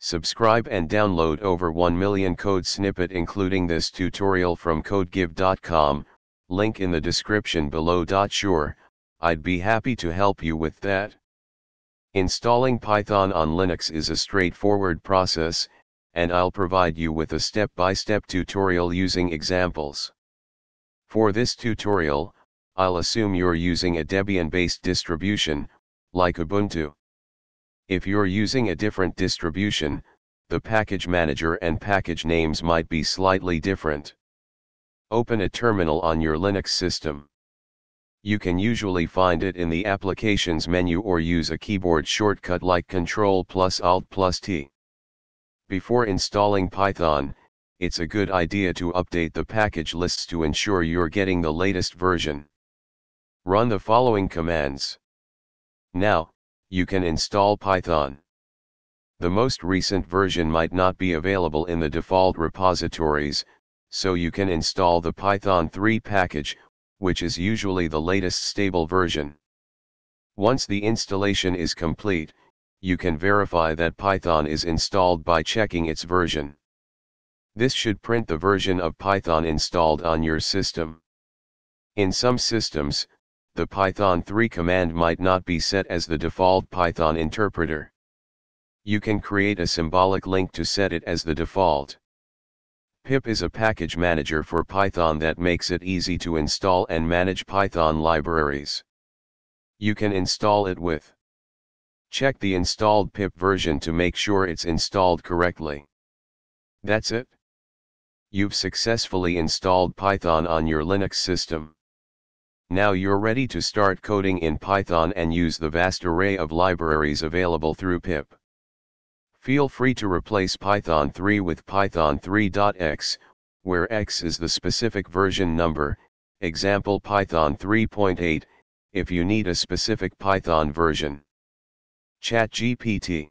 Subscribe and download over 1 million code snippet including this tutorial from codegive.com, link in the description below. Sure, I'd be happy to help you with that. Installing Python on Linux is a straightforward process, and I'll provide you with a step-by-step tutorial using examples. For this tutorial, I'll assume you're using a Debian-based distribution, like Ubuntu. If you're using a different distribution, the package manager and package names might be slightly different. Open a terminal on your Linux system. You can usually find it in the Applications menu or use a keyboard shortcut like Ctrl Alt T. Before installing Python, it's a good idea to update the package lists to ensure you're getting the latest version. Run the following commands. Now, you can install Python. The most recent version might not be available in the default repositories, so you can install the Python 3 package, which is usually the latest stable version. Once the installation is complete, you can verify that Python is installed by checking its version. This should print the version of Python installed on your system. In some systems, the Python 3 command might not be set as the default Python interpreter. You can create a symbolic link to set it as the default. Pip is a package manager for Python that makes it easy to install and manage Python libraries. You can install it with. Check the installed pip version to make sure it's installed correctly. That's it. You've successfully installed Python on your Linux system. Now you're ready to start coding in Python and use the vast array of libraries available through pip. Feel free to replace Python 3 with Python 3.x, where x is the specific version number, example Python 3.8, if you need a specific Python version. ChatGPT.